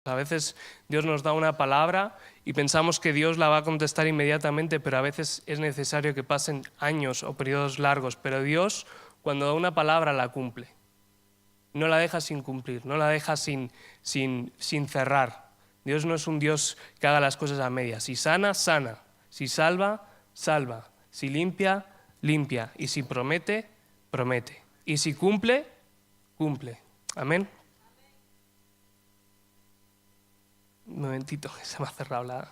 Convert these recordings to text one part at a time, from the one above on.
A veces Dios nos da una palabra y pensamos que Dios la va a contestar inmediatamente, pero a veces es necesario que pasen años o periodos largos. Pero Dios, cuando da una palabra, la cumple. No la deja sin cumplir, no la deja sin cerrar. Dios no es un Dios que haga las cosas a medias. Si sana, sana. Si salva, salva. Si limpia, limpia. Y si promete, promete. Y si cumple, cumple. Amén. Un momentito, que se me ha cerrado la...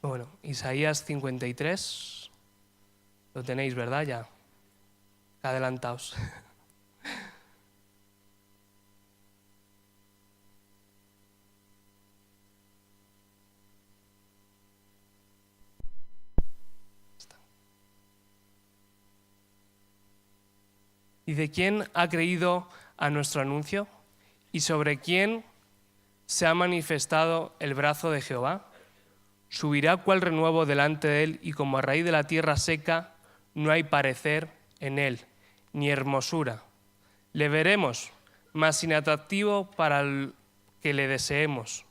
Bueno, Isaías 53, lo tenéis, ¿verdad? Ya, adelantaos. Dice, ¿quién ha creído a nuestro anuncio? ¿Y sobre quién se ha manifestado el brazo de Jehová? Subirá cual renuevo delante de él, y como a raíz de la tierra seca, no hay parecer en él, ni hermosura. Le veremos, mas inatractivo para el que le deseemos,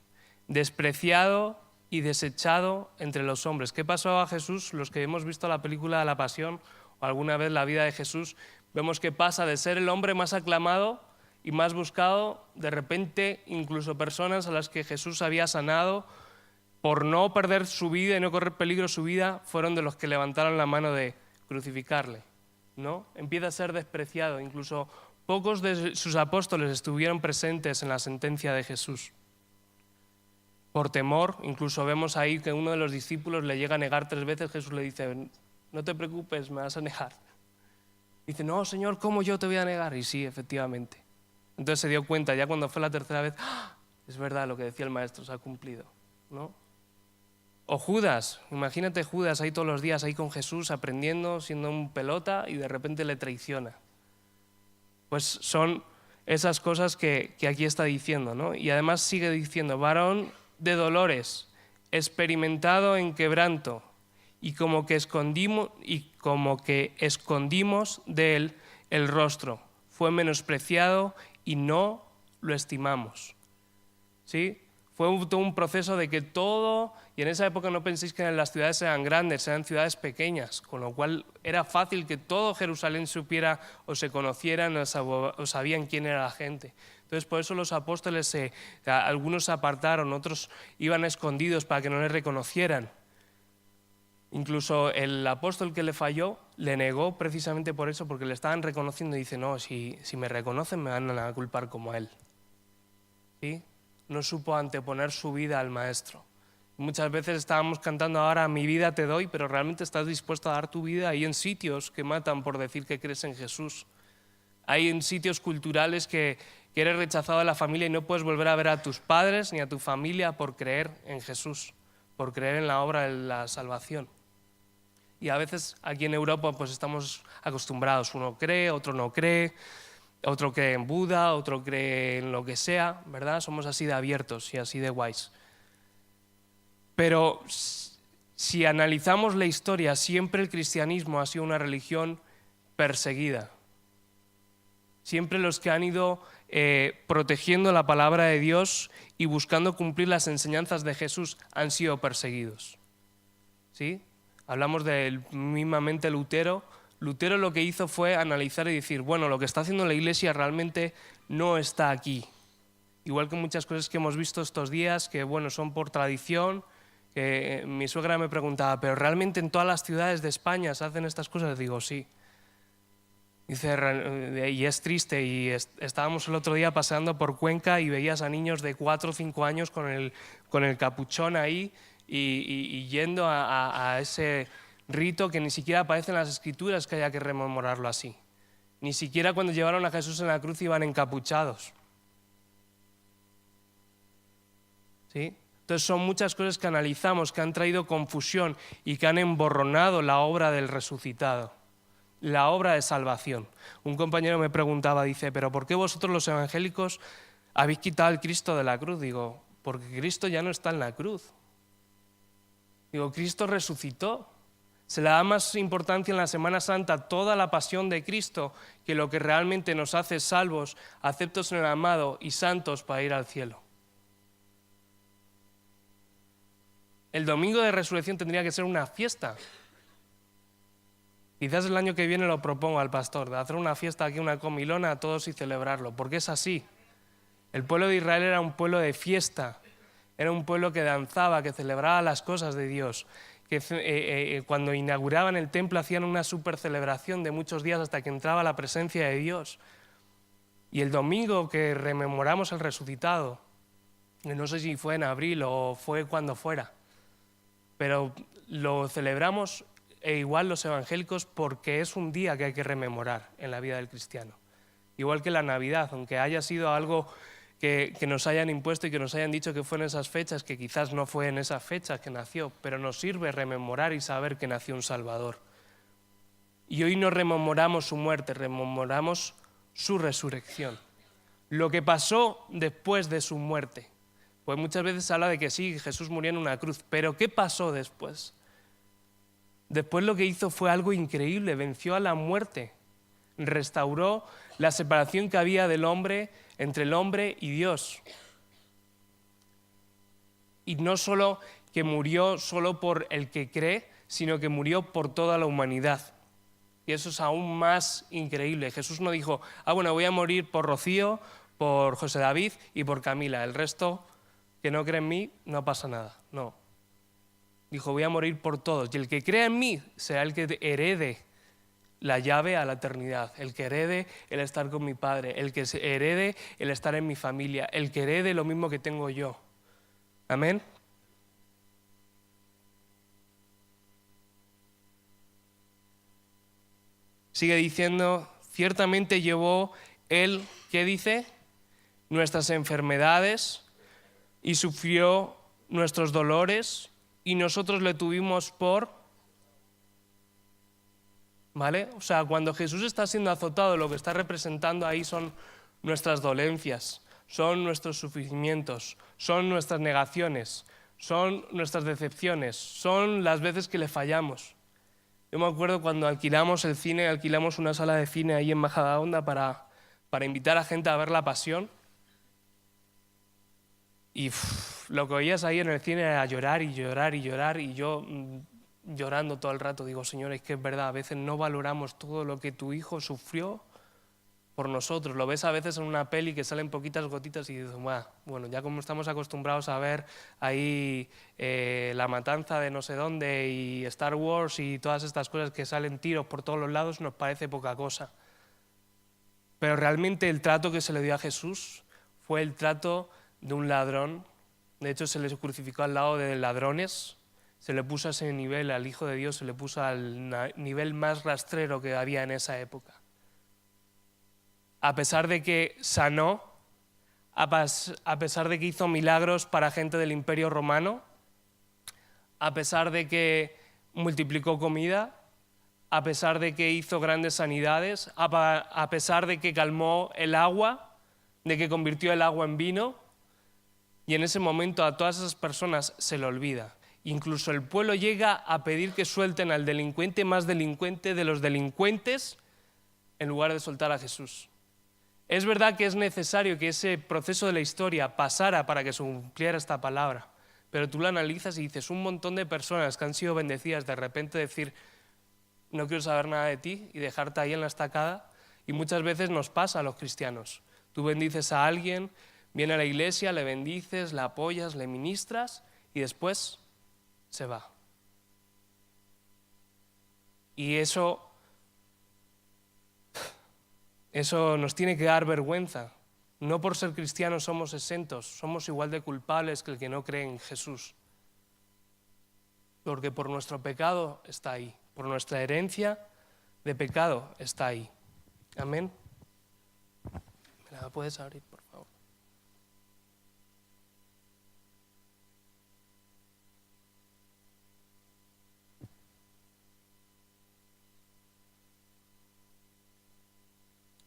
despreciado y desechado entre los hombres. ¿Qué pasó a Jesús? Los que hemos visto la película La Pasión o alguna vez la vida de Jesús, vemos que pasa de ser el hombre más aclamado y más buscado, de repente incluso personas a las que Jesús había sanado, por no perder su vida y no correr peligro su vida, fueron de los que levantaron la mano de crucificarle, ¿no? Empieza a ser despreciado. Incluso pocos de sus apóstoles estuvieron presentes en la sentencia de Jesús. Por temor, incluso vemos ahí que uno de los discípulos le llega a negar 3 veces. Jesús le dice, no te preocupes, me vas a negar. Dice, no, Señor, ¿cómo yo te voy a negar? Y sí, efectivamente. Entonces se dio cuenta, ya cuando fue la 3.ª vez, ¡ah! Es verdad lo que decía el maestro, se ha cumplido, ¿no? O Judas, imagínate Judas ahí todos los días, ahí con Jesús, aprendiendo, siendo un pelota, y de repente le traiciona. Pues son esas cosas que aquí está diciendo, ¿no? Y además sigue diciendo, varón de dolores, experimentado en quebranto, y como que escondimos de él el rostro. Fue menospreciado y no lo estimamos. ¿Sí? Fue todo un proceso de que todo, y en esa época no penséis que las ciudades eran grandes, eran ciudades pequeñas, con lo cual era fácil que todo Jerusalén supiera o se conocieran o sabían quién era la gente. Entonces por eso los apóstoles, algunos se apartaron, otros iban escondidos para que no les reconocieran. Incluso el apóstol que le falló le negó precisamente por eso, porque le estaban reconociendo y dice, no, si me reconocen me van a culpar como a él. ¿Sí? No supo anteponer su vida al maestro. Muchas veces estábamos cantando ahora, mi vida te doy, pero realmente estás dispuesto a dar tu vida. Hay en sitios que matan por decir que crees en Jesús. Hay en sitios culturales que eres rechazado de la familia y no puedes volver a ver a tus padres ni a tu familia por creer en Jesús, por creer en la obra de la salvación. Y a veces aquí en Europa pues estamos acostumbrados, uno cree, otro no cree, otro cree en Buda, otro cree en lo que sea, ¿verdad? Somos así de abiertos y así de guays. Pero si analizamos la historia, siempre el cristianismo ha sido una religión perseguida. Siempre los que han ido protegiendo la palabra de Dios y buscando cumplir las enseñanzas de Jesús han sido perseguidos. ¿Sí? Hablamos de mismamente Lutero. Lutero lo que hizo fue analizar y decir, bueno, lo que está haciendo la Iglesia realmente no está aquí. Igual que muchas cosas que hemos visto estos días, que bueno, son por tradición. Mi suegra me preguntaba, ¿pero realmente en todas las ciudades de España se hacen estas cosas? Digo, sí. Dice, y es triste, y estábamos el otro día paseando por Cuenca y veías a niños de 4 o 5 años con el capuchón ahí y yendo a ese rito que ni siquiera aparece en las Escrituras que haya que rememorarlo así. Ni siquiera cuando llevaron a Jesús en la cruz iban encapuchados. ¿Sí? Entonces son muchas cosas que analizamos, que han traído confusión y que han emborronado la obra del resucitado. la obra de salvación. Un compañero me preguntaba, dice, ¿pero por qué vosotros los evangélicos habéis quitado al Cristo de la cruz? Digo, porque Cristo ya no está en la cruz. Digo, Cristo resucitó. Se le da más importancia en la Semana Santa a toda la pasión de Cristo que lo que realmente nos hace salvos, aceptos en el amado y santos para ir al cielo. El domingo de resurrección tendría que ser una fiesta. Quizás el año que viene lo propongo al pastor, de hacer una fiesta aquí, una comilona a todos y celebrarlo, porque es así. El pueblo de Israel era un pueblo de fiesta, era un pueblo que danzaba, que celebraba las cosas de Dios, que cuando inauguraban el templo hacían una super celebración de muchos días hasta que entraba la presencia de Dios. Y el domingo que rememoramos el resucitado, no sé si fue en abril o fue cuando fuera, pero lo celebramos igual los evangélicos porque es un día que hay que rememorar en la vida del cristiano. Igual que la Navidad, aunque haya sido algo que nos hayan impuesto y que nos hayan dicho que fue en esas fechas, que quizás no fue en esas fechas que nació, pero nos sirve rememorar y saber que nació un Salvador. Y hoy no rememoramos su muerte, rememoramos su resurrección. Lo que pasó después de su muerte. Pues muchas veces se habla de que sí, Jesús murió en una cruz, pero ¿qué pasó después? Después lo que hizo fue algo increíble, venció a la muerte, restauró la separación que había del hombre entre el hombre y Dios. Y no solo que murió solo por el que cree, sino que murió por toda la humanidad. Y eso es aún más increíble. Jesús no dijo, bueno, voy a morir por Rocío, por José David y por Camila. El resto que no cree en mí, no pasa nada. No. Dijo, voy a morir por todos. Y el que crea en mí será el que herede la llave a la eternidad, el que herede el estar con mi Padre, el que herede el estar en mi familia, el que herede lo mismo que tengo yo. Amén. Sigue diciendo, ciertamente llevó él, ¿qué dice? Nuestras enfermedades y sufrió nuestros dolores y nosotros le tuvimos por... ¿Vale? O sea, cuando Jesús está siendo azotado, lo que está representando ahí son nuestras dolencias, son nuestros sufrimientos, son nuestras negaciones, son nuestras decepciones, son las veces que le fallamos. Yo me acuerdo cuando alquilamos el cine, alquilamos una sala de cine ahí en Majadahonda para invitar a gente a ver La Pasión. Y lo que oías ahí en el cine era llorar y llorar y llorar, y yo llorando todo el rato digo, Señor, es que es verdad, a veces no valoramos todo lo que tu Hijo sufrió por nosotros. Lo ves a veces en una peli que salen poquitas gotitas y dices, bueno, ya como estamos acostumbrados a ver ahí la matanza de no sé dónde y Star Wars y todas estas cosas que salen tiros por todos los lados, nos parece poca cosa. Pero realmente el trato que se le dio a Jesús fue el trato de un ladrón. De hecho, se le crucificó al lado de ladrones, se le puso a ese nivel, al Hijo de Dios se le puso al nivel más rastrero que había en esa época. A pesar de que sanó, a pesar de que hizo milagros para gente del Imperio Romano, a pesar de que multiplicó comida, a pesar de que hizo grandes sanidades, a pesar de que calmó el agua, de que convirtió el agua en vino, y en ese momento a todas esas personas se le olvida. Incluso el pueblo llega a pedir que suelten al delincuente más delincuente de los delincuentes en lugar de soltar a Jesús. Es verdad que es necesario que ese proceso de la historia pasara para que se cumpliera esta palabra, pero tú lo analizas y dices, un montón de personas que han sido bendecidas, de repente decir, no quiero saber nada de ti y dejarte ahí en la estacada, y muchas veces nos pasa a los cristianos. Tú bendices a alguien, viene a la iglesia, le bendices, la apoyas, le ministras y después se va. Y eso nos tiene que dar vergüenza. No por ser cristianos somos exentos, somos igual de culpables que el que no cree en Jesús. Porque por nuestro pecado está ahí, por nuestra herencia de pecado está ahí. Amén. ¿Me la puedes abrir, por favor?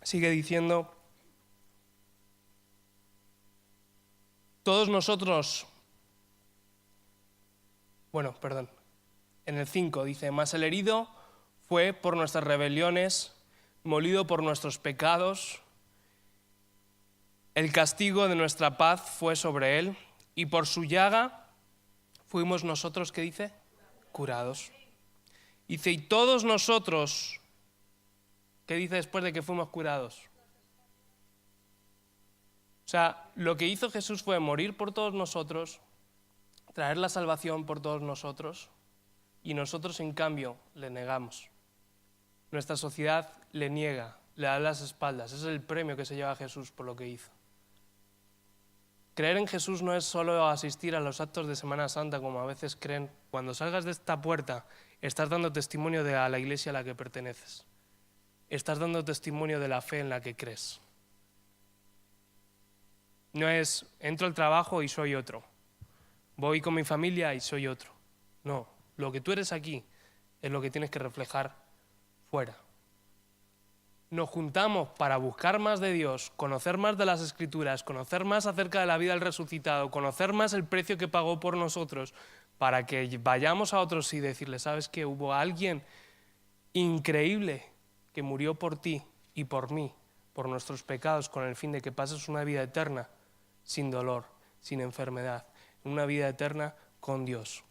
sigue diciendo, todos nosotros, en el 5 dice, mas el herido fue por nuestras rebeliones, molido por nuestros pecados, el castigo de nuestra paz fue sobre él, y por su llaga fuimos nosotros, ¿qué dice? Curados. Dice, y todos nosotros, ¿qué dice después de que fuimos curados? O sea, lo que hizo Jesús fue morir por todos nosotros, traer la salvación por todos nosotros, y nosotros en cambio le negamos. Nuestra sociedad le niega, le da las espaldas. Ese es el premio que se lleva Jesús por lo que hizo. Creer en Jesús no es solo asistir a los actos de Semana Santa, como a veces creen. Cuando salgas de esta puerta, estás dando testimonio de la iglesia a la que perteneces. Estás dando testimonio de la fe en la que crees. No es, entro al trabajo y soy otro. Voy con mi familia y soy otro. No, lo que tú eres aquí es lo que tienes que reflejar fuera. Nos juntamos para buscar más de Dios, conocer más de las Escrituras, conocer más acerca de la vida del resucitado, conocer más el precio que pagó por nosotros, para que vayamos a otros y decirles, ¿sabes qué? Hubo alguien increíble que murió por ti y por mí, por nuestros pecados, con el fin de que pases una vida eterna, sin dolor, sin enfermedad, una vida eterna con Dios.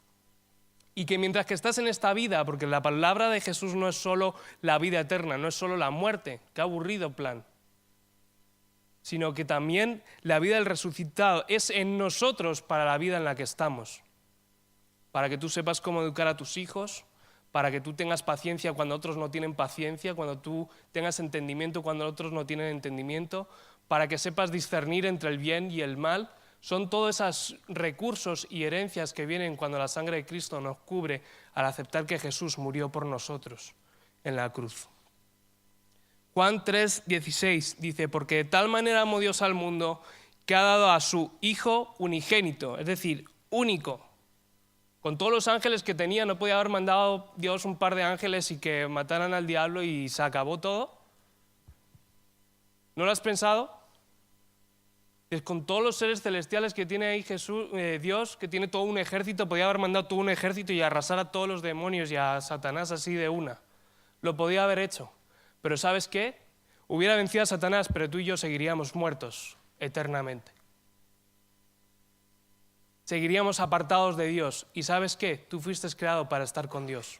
Y que mientras que estás en esta vida, porque la palabra de Jesús no es solo la vida eterna, no es solo la muerte, qué aburrido plan, sino que también la vida del resucitado es en nosotros para la vida en la que estamos, para que tú sepas cómo educar a tus hijos, para que tú tengas paciencia cuando otros no tienen paciencia, cuando tú tengas entendimiento cuando otros no tienen entendimiento, para que sepas discernir entre el bien y el mal. Son todos esos recursos y herencias que vienen cuando la sangre de Cristo nos cubre al aceptar que Jesús murió por nosotros en la cruz. Juan 3:16 dice, porque de tal manera amó Dios al mundo que ha dado a su Hijo unigénito, es decir, único. Con todos los ángeles que tenía, ¿no podía haber mandado Dios un par de ángeles y que mataran al diablo y se acabó todo? ¿No lo has pensado? Con todos los seres celestiales que tiene ahí Dios, que tiene todo un ejército, podía haber mandado todo un ejército y arrasar a todos los demonios y a Satanás así de una. Lo podía haber hecho. Pero ¿sabes qué? Hubiera vencido a Satanás, pero tú y yo seguiríamos muertos eternamente. Seguiríamos apartados de Dios. ¿Y sabes qué? Tú fuiste creado para estar con Dios.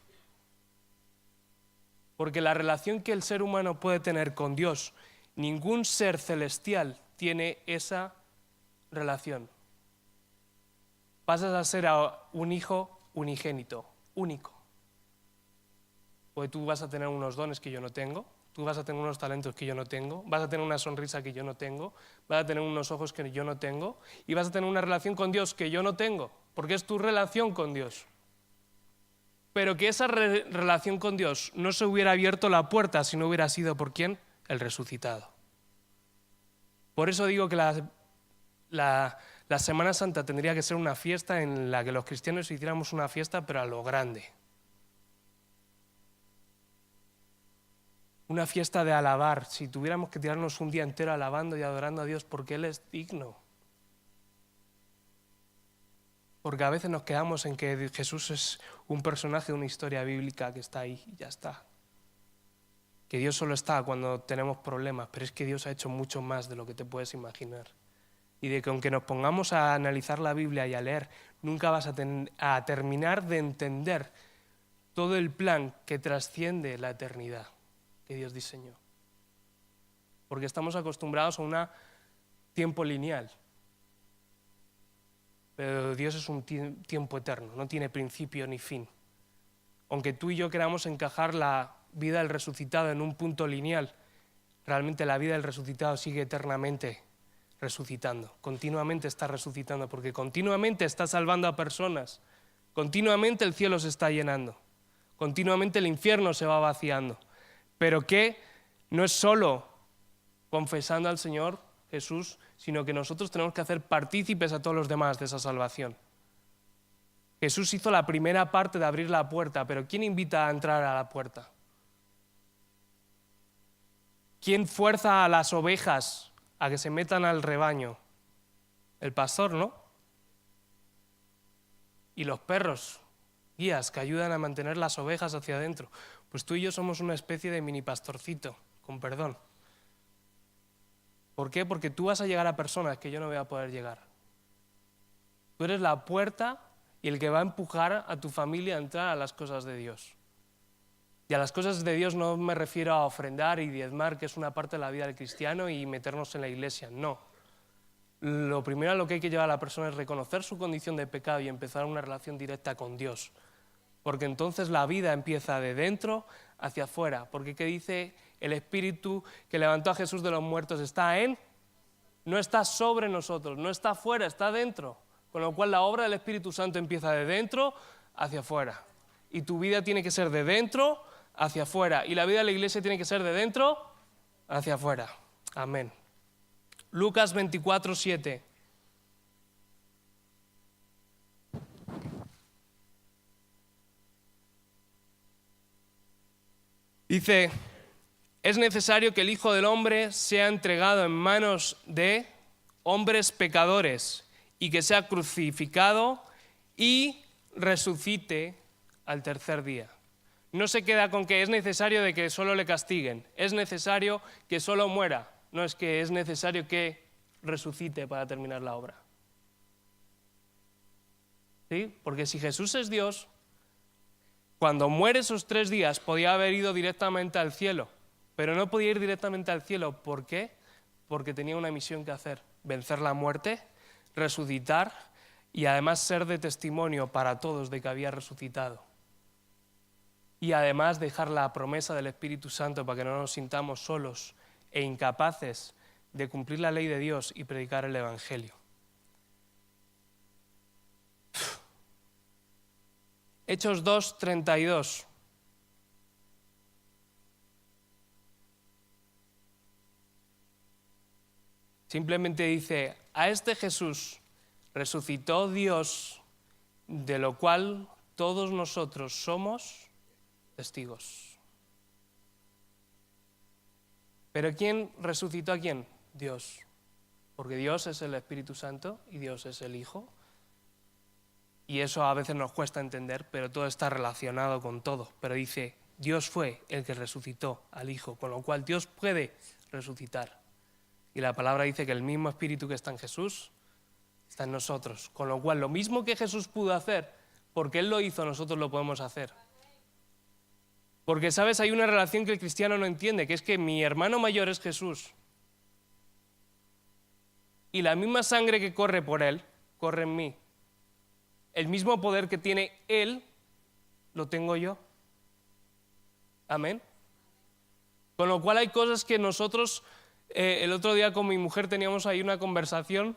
Porque la relación que el ser humano puede tener con Dios, ningún ser celestial tiene esa relación. Pasas a ser un hijo unigénito, único. Porque tú vas a tener unos dones que yo no tengo, tú vas a tener unos talentos que yo no tengo, vas a tener una sonrisa que yo no tengo, vas a tener unos ojos que yo no tengo y vas a tener una relación con Dios que yo no tengo, porque es tu relación con Dios. Pero que esa relación con Dios no se hubiera abierto la puerta si no hubiera sido por ¿quién? El resucitado. Por eso digo que la Semana Santa tendría que ser una fiesta en la que los cristianos hiciéramos una fiesta, pero a lo grande. Una fiesta de alabar, si tuviéramos que tirarnos un día entero alabando y adorando a Dios porque Él es digno. Porque a veces nos quedamos en que Jesús es un personaje de una historia bíblica que está ahí y ya está. Que Dios solo está cuando tenemos problemas, pero es que Dios ha hecho mucho más de lo que te puedes imaginar. Y de que aunque nos pongamos a analizar la Biblia y a leer, nunca vas a terminar de entender todo el plan que trasciende la eternidad que Dios diseñó. Porque estamos acostumbrados a un tiempo lineal. Pero Dios es un tiempo eterno, no tiene principio ni fin. Aunque tú y yo queramos encajar la vida del resucitado en un punto lineal, realmente la vida del resucitado sigue eternamente resucitando, continuamente está resucitando, porque continuamente está salvando a personas, continuamente el cielo se está llenando, continuamente el infierno se va vaciando, pero que no es solo confesando al Señor Jesús, sino que nosotros tenemos que hacer partícipes a todos los demás de esa salvación. Jesús hizo la primera parte de abrir la puerta, pero ¿quién invita a entrar a la puerta? ¿Quién fuerza a las ovejas a que se metan al rebaño? El pastor, ¿no? Y los perros, guías que ayudan a mantener las ovejas hacia adentro. Pues tú y yo somos una especie de mini pastorcito, con perdón. ¿Por qué? Porque tú vas a llegar a personas que yo no voy a poder llegar. Tú eres la puerta y el que va a empujar a tu familia a entrar a las cosas de Dios. Y a las cosas de Dios no me refiero a ofrendar y diezmar, que es una parte de la vida del cristiano, y meternos en la iglesia, no. Lo primero a lo que hay que llevar a la persona es reconocer su condición de pecado y empezar una relación directa con Dios. Porque entonces la vida empieza de dentro hacia afuera. Porque ¿qué dice el Espíritu que levantó a Jesús de los muertos? Está en, no está sobre nosotros, no está afuera, está dentro. Con lo cual la obra del Espíritu Santo empieza de dentro hacia afuera. Y tu vida tiene que ser de dentro hacia afuera. Y la vida de la iglesia tiene que ser de dentro hacia afuera. Amén. Lucas 24, 7. Dice, es necesario que el Hijo del Hombre sea entregado en manos de hombres pecadores y que sea crucificado y resucite al tercer día. No se queda con que es necesario de que solo le castiguen, es necesario que solo muera, no es que es necesario que resucite para terminar la obra. ¿Sí? Porque si Jesús es Dios, cuando muere esos 3 días podía haber ido directamente al cielo, pero no podía ir directamente al cielo. ¿Por qué? Porque tenía una misión que hacer, vencer la muerte, resucitar y además ser de testimonio para todos de que había resucitado. Y además dejar la promesa del Espíritu Santo para que no nos sintamos solos e incapaces de cumplir la ley de Dios y predicar el Evangelio. Hechos 2, 32. Simplemente dice, a este Jesús resucitó Dios, de lo cual todos nosotros somos testigos. ¿Pero quién resucitó a quién? Dios. Porque Dios es el Espíritu Santo y Dios es el Hijo. Y eso a veces nos cuesta entender, pero todo está relacionado con todo. Pero dice, Dios fue el que resucitó al Hijo, con lo cual Dios puede resucitar. Y la palabra dice que el mismo Espíritu que está en Jesús está en nosotros. Con lo cual, lo mismo que Jesús pudo hacer, porque Él lo hizo, nosotros lo podemos hacer. Porque, ¿sabes? Hay una relación que el cristiano no entiende, que es que mi hermano mayor es Jesús. Y la misma sangre que corre por Él, corre en mí. El mismo poder que tiene Él, lo tengo yo. Amén. Con lo cual hay cosas que nosotros, el otro día con mi mujer teníamos ahí una conversación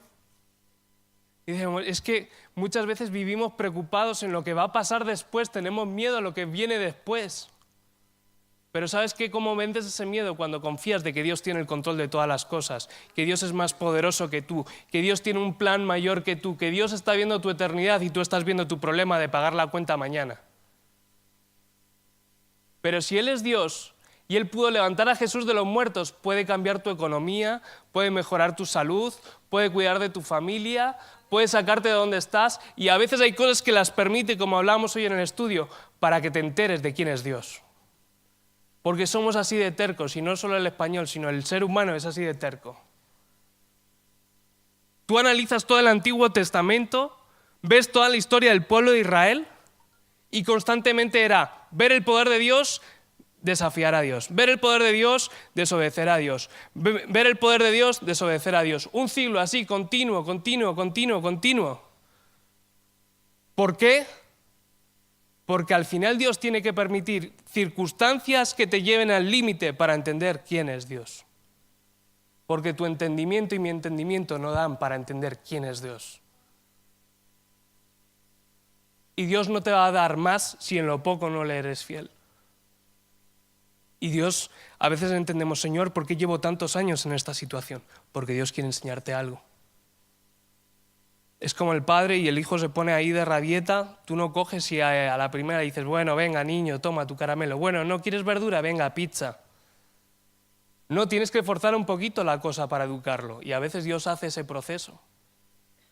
y decíamos, es que muchas veces vivimos preocupados en lo que va a pasar después, tenemos miedo a lo que viene después. Pero ¿sabes qué? ¿Cómo vences ese miedo? Cuando confías de que Dios tiene el control de todas las cosas, que Dios es más poderoso que tú, que Dios tiene un plan mayor que tú, que Dios está viendo tu eternidad y tú estás viendo tu problema de pagar la cuenta mañana. Pero si Él es Dios y Él pudo levantar a Jesús de los muertos, puede cambiar tu economía, puede mejorar tu salud, puede cuidar de tu familia, puede sacarte de donde estás, y a veces hay cosas que las permite, como hablamos hoy en el estudio, para que te enteres de quién es Dios. Porque somos así de tercos, y no solo el español, sino el ser humano es así de terco. Tú analizas todo el Antiguo Testamento, ves toda la historia del pueblo de Israel, y constantemente era ver el poder de Dios, desafiar a Dios. Ver el poder de Dios, desobedecer a Dios. Ver el poder de Dios, desobedecer a Dios. Un ciclo así, continuo. ¿Por qué? Porque al final Dios tiene que permitir circunstancias que te lleven al límite para entender quién es Dios. Porque tu entendimiento y mi entendimiento no dan para entender quién es Dios. Y Dios no te va a dar más si en lo poco no le eres fiel. Y Dios, a veces entendemos, Señor, ¿por qué llevo tantos años en esta situación? Porque Dios quiere enseñarte algo. Es como el padre y el hijo se pone ahí de rabieta, tú no coges y a la primera dices, bueno, venga niño, toma tu caramelo. Bueno, ¿no quieres verdura? Venga, pizza. No, tienes que forzar un poquito la cosa para educarlo. Y a veces Dios hace ese proceso.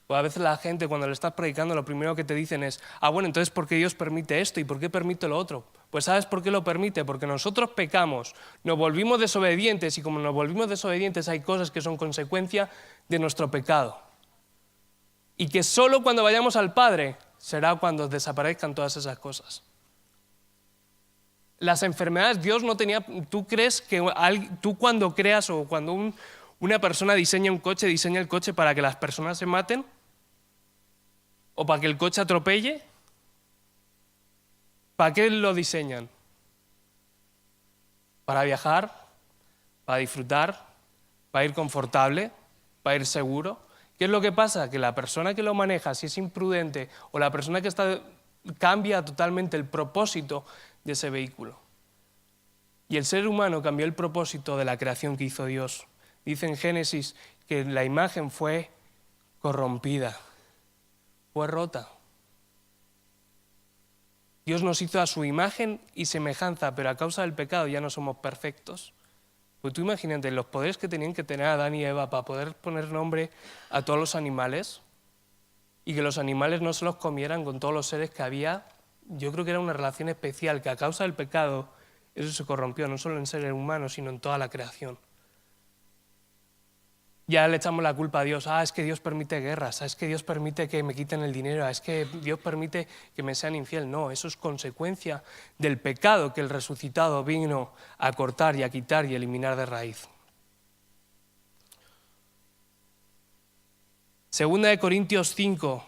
O a veces la gente, cuando le estás predicando, lo primero que te dicen es, bueno, entonces ¿por qué Dios permite esto y por qué permite lo otro? Pues ¿sabes por qué lo permite? Porque nosotros pecamos, nos volvimos desobedientes y como nos volvimos desobedientes hay cosas que son consecuencia de nuestro pecado. Y que solo cuando vayamos al Padre será cuando desaparezcan todas esas cosas. Las enfermedades, Dios no tenía... ¿Tú crees que tú cuando creas o cuando una persona diseña un coche, diseña el coche para que las personas se maten? ¿O para que el coche atropelle? ¿Para qué lo diseñan? ¿Para viajar? ¿Para disfrutar? ¿Para ir confortable? ¿Para ir seguro? ¿Qué es lo que pasa? Que la persona que lo maneja, si es imprudente, o la persona que está, cambia totalmente el propósito de ese vehículo. Y el ser humano cambió el propósito de la creación que hizo Dios. Dice en Génesis que la imagen fue corrompida, fue rota. Dios nos hizo a su imagen y semejanza, pero a causa del pecado ya no somos perfectos. Pues tú imagínate los poderes que tenían que tener Adán y Eva para poder poner nombre a todos los animales y que los animales no se los comieran con todos los seres que había. Yo creo que era una relación especial que a causa del pecado eso se corrompió, no solo en seres humanos, sino en toda la creación. Ya le echamos la culpa a Dios. Es que Dios permite guerras, es que Dios permite que me quiten el dinero, es que Dios permite que me sean infiel. No, eso es consecuencia del pecado que el resucitado vino a cortar y a quitar y eliminar de raíz. Segunda de Corintios 5,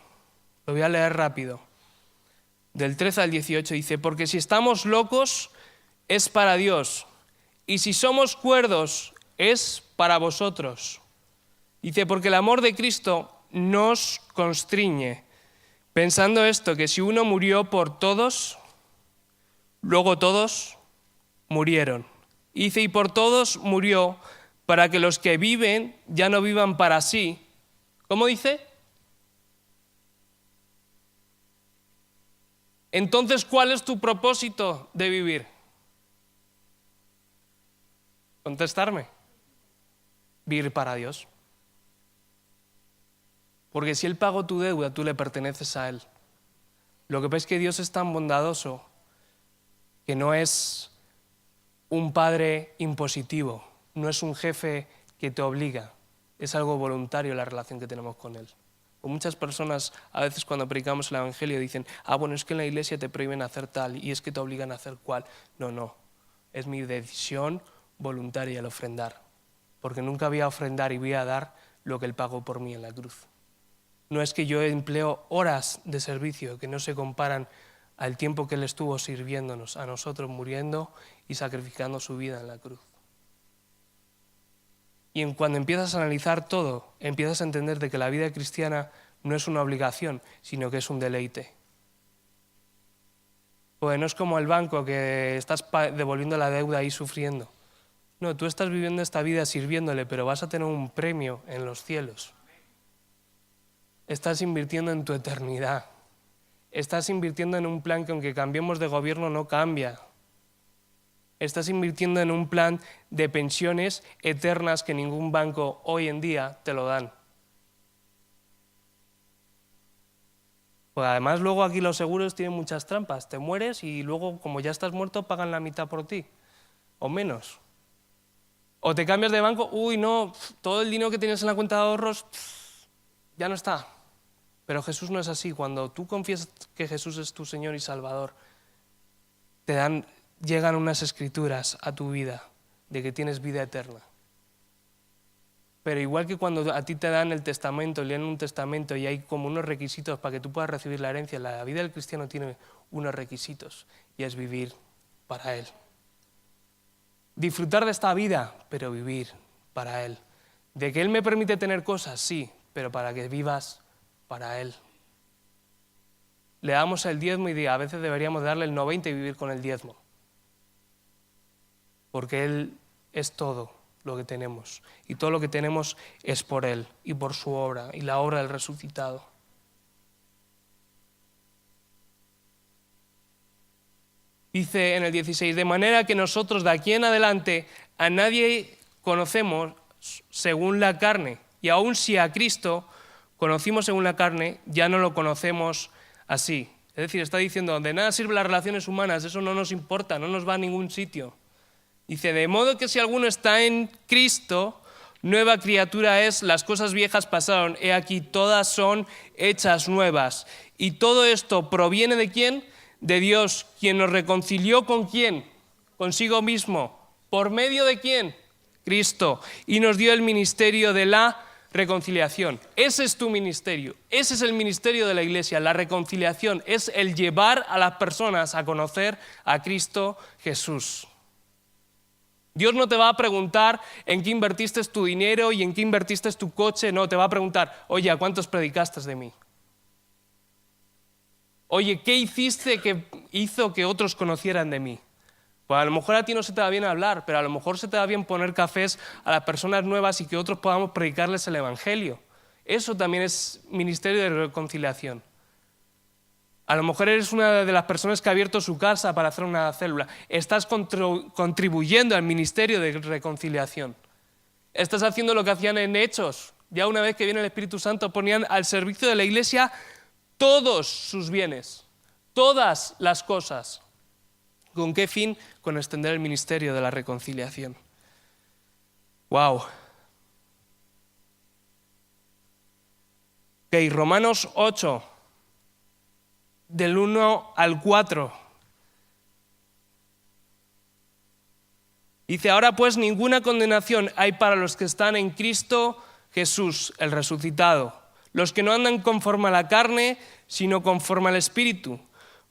lo voy a leer rápido, del 13 al 18 dice, porque si estamos locos es para Dios, y si somos cuerdos es para vosotros. Dice, porque el amor de Cristo nos constriñe, pensando esto, que si uno murió por todos, luego todos murieron. Dice, y por todos murió, para que los que viven ya no vivan para sí. ¿Cómo dice? Entonces, ¿cuál es tu propósito de vivir? Contestarme. Vivir para Dios. Porque si Él pagó tu deuda, tú le perteneces a Él. Lo que pasa es que Dios es tan bondadoso que no es un padre impositivo, no es un jefe que te obliga, es algo voluntario la relación que tenemos con Él. O muchas personas a veces cuando predicamos el Evangelio dicen, bueno, es que en la iglesia te prohíben hacer tal y es que te obligan a hacer cual. No, es mi decisión voluntaria el ofrendar, porque nunca voy a ofrendar y voy a dar lo que Él pagó por mí en la cruz. No es que yo empleo horas de servicio que no se comparan al tiempo que Él estuvo sirviéndonos, a nosotros muriendo y sacrificando su vida en la cruz. Y cuando empiezas a analizar todo, empiezas a entender de que la vida cristiana no es una obligación, sino que es un deleite. Pues no es como el banco que estás devolviendo la deuda ahí sufriendo. No, tú estás viviendo esta vida sirviéndole, pero vas a tener un premio en los cielos. Estás invirtiendo en tu eternidad. Estás invirtiendo en un plan que aunque cambiemos de gobierno no cambia. Estás invirtiendo en un plan de pensiones eternas que ningún banco hoy en día te lo dan. Pues además luego aquí los seguros tienen muchas trampas. Te mueres y luego como ya estás muerto pagan la mitad por ti. O menos. O te cambias de banco, no, todo el dinero que tienes en la cuenta de ahorros ya no está. Pero Jesús no es así. Cuando tú confiesas que Jesús es tu Señor y Salvador, llegan unas escrituras a tu vida de que tienes vida eterna. Pero igual que cuando a ti te dan el testamento, leen un testamento y hay como unos requisitos para que tú puedas recibir la herencia, la vida del cristiano tiene unos requisitos y es vivir para Él. Disfrutar de esta vida, pero vivir para Él. De que Él me permite tener cosas, sí, pero para que vivas para Él. Le damos el diezmo y a veces deberíamos darle el 90 y vivir con el diezmo. Porque Él es todo lo que tenemos. Y todo lo que tenemos es por Él y por su obra y la obra del resucitado. Dice en el 16, de manera que nosotros de aquí en adelante a nadie conocemos según la carne. Y aun si a Cristo conocimos según la carne, ya no lo conocemos así. Es decir, está diciendo, de nada sirven las relaciones humanas, eso no nos importa, no nos va a ningún sitio. Dice, de modo que si alguno está en Cristo, nueva criatura es, las cosas viejas pasaron, he aquí todas son hechas nuevas. Y todo esto proviene ¿de quién? De Dios, quien nos reconcilió ¿con quién? Consigo mismo. ¿Por medio de quién? Cristo. Y nos dio el ministerio de la reconciliación. Ese es tu ministerio, ese es el ministerio de la Iglesia, la reconciliación, es el llevar a las personas a conocer a Cristo Jesús. Dios no te va a preguntar en qué invertiste tu dinero y en qué invertiste tu coche, no, te va a preguntar, oye, ¿a cuántos predicaste de mí? Oye, ¿qué hiciste que hizo que otros conocieran de mí? Pues a lo mejor a ti no se te da bien hablar, pero a lo mejor se te da bien poner cafés a las personas nuevas y que otros podamos predicarles el Evangelio. Eso también es ministerio de reconciliación. A lo mejor eres una de las personas que ha abierto su casa para hacer una célula. Estás contribuyendo al ministerio de reconciliación. Estás haciendo lo que hacían en Hechos. Ya una vez que viene el Espíritu Santo ponían al servicio de la Iglesia todos sus bienes, todas las cosas. ¿Con qué fin? Con extender el ministerio de la reconciliación. ¡Wow! Ok, Romanos 8, del 1 al 4. Dice, ahora pues ninguna condenación hay para los que están en Cristo Jesús, el resucitado. Los que no andan conforme a la carne, sino conforme al Espíritu.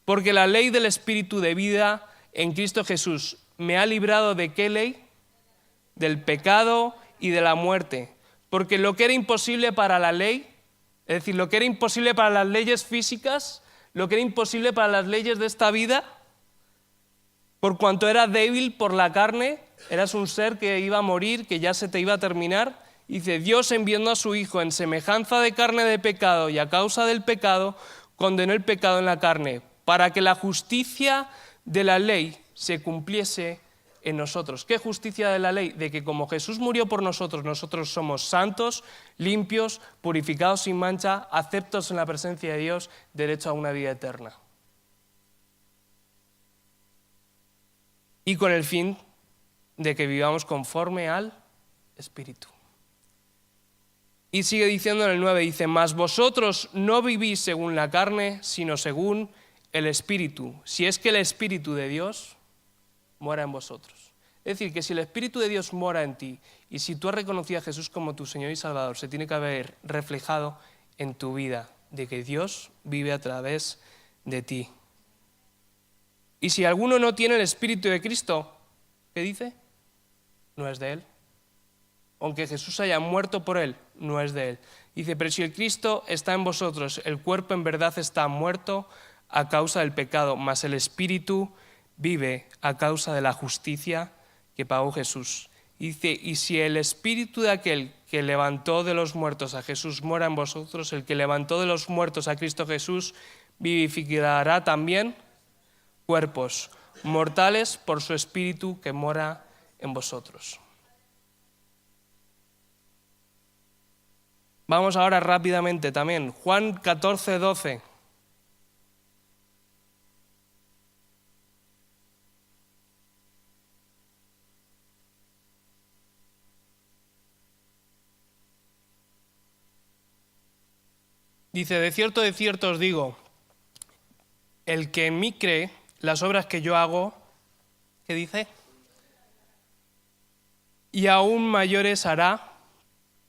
Porque la ley del Espíritu de vida en Cristo Jesús me ha librado ¿de qué ley? Del pecado y de la muerte. Porque lo que era imposible para la ley, es decir, lo que era imposible para las leyes físicas, lo que era imposible para las leyes de esta vida, por cuanto era débil por la carne, eras un ser que iba a morir, que ya se te iba a terminar. Dice, Dios enviando a su Hijo en semejanza de carne de pecado y a causa del pecado, condenó el pecado en la carne, para que la justicia de la ley se cumpliese en nosotros. ¿Qué justicia de la ley? De que como Jesús murió por nosotros, nosotros somos santos, limpios, purificados sin mancha, aceptos en la presencia de Dios, derecho a una vida eterna. Y con el fin de que vivamos conforme al Espíritu. Y sigue diciendo en el 9, dice, mas vosotros no vivís según la carne, sino según el Espíritu, si es que el Espíritu de Dios mora en vosotros. Es decir, que si el Espíritu de Dios mora en ti y si tú has reconocido a Jesús como tu Señor y Salvador, se tiene que haber reflejado en tu vida, de que Dios vive a través de ti. Y si alguno no tiene el Espíritu de Cristo, ¿qué dice? No es de él. Aunque Jesús haya muerto por él, no es de él. Dice, pero si el Cristo está en vosotros, el cuerpo en verdad está muerto a causa del pecado, mas el Espíritu vive a causa de la justicia que pagó Jesús. Dice, y si el Espíritu de aquel que levantó de los muertos a Jesús mora en vosotros, el que levantó de los muertos a Cristo Jesús vivificará también cuerpos mortales por su Espíritu que mora en vosotros. Vamos ahora rápidamente también. Juan 14, 12. Dice, de cierto os digo, el que en mí cree, las obras que yo hago, ¿qué dice? Y aún mayores hará,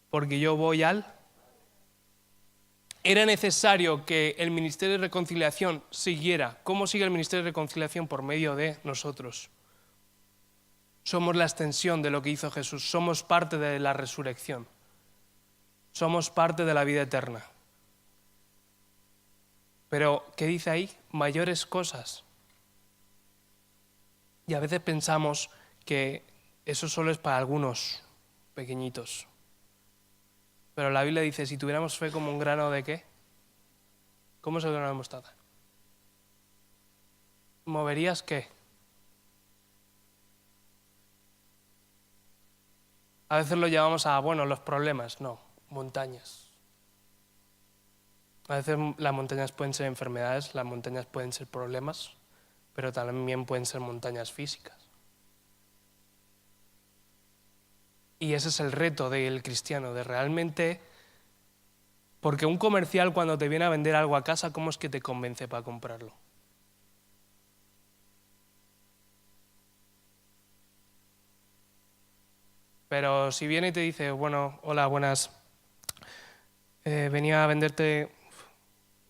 porque yo voy al... Era necesario que el ministerio de reconciliación siguiera. ¿Cómo sigue el ministerio de reconciliación? Por medio de nosotros. Somos la extensión de lo que hizo Jesús. Somos parte de la resurrección. Somos parte de la vida eterna. Pero, ¿qué dice ahí? Mayores cosas. Y a veces pensamos que eso solo es para algunos pequeñitos. Pero la Biblia dice, si tuviéramos fe como un grano de ¿qué? ¿Cómo es el grano de mostaza? ¿Moverías qué? A veces lo llevamos a, bueno, los problemas, no, montañas. A veces las montañas pueden ser enfermedades, las montañas pueden ser problemas, pero también pueden ser montañas físicas. Y ese es el reto del cristiano, de realmente... Porque un comercial cuando te viene a vender algo a casa, ¿cómo es que te convence para comprarlo? Pero si viene y te dice, bueno, hola, buenas, venía a venderte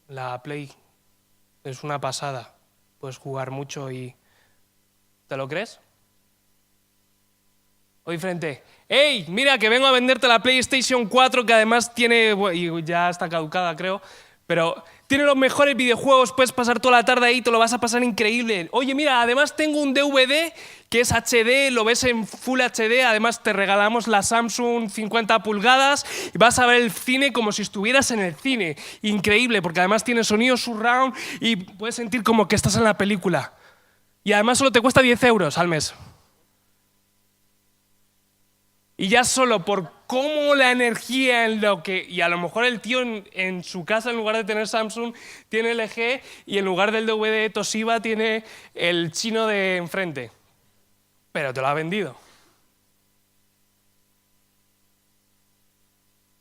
la Play, es una pasada, puedes jugar mucho y... ¿Te lo crees? O diferente, hey, mira que vengo a venderte la PlayStation 4 que además tiene, y ya está caducada creo, pero tiene los mejores videojuegos, puedes pasar toda la tarde ahí, te lo vas a pasar increíble. Oye, mira, además tengo un DVD que es HD, lo ves en Full HD, además te regalamos la Samsung 50 pulgadas y vas a ver el cine como si estuvieras en el cine. Increíble, porque además tiene sonido surround y puedes sentir como que estás en la película. Y además solo te cuesta 10 euros al mes. Y ya solo por cómo la energía en lo que... Y a lo mejor el tío en su casa, en lugar de tener Samsung, tiene LG y en lugar del DVD Toshiba tiene el chino de enfrente. Pero te lo ha vendido.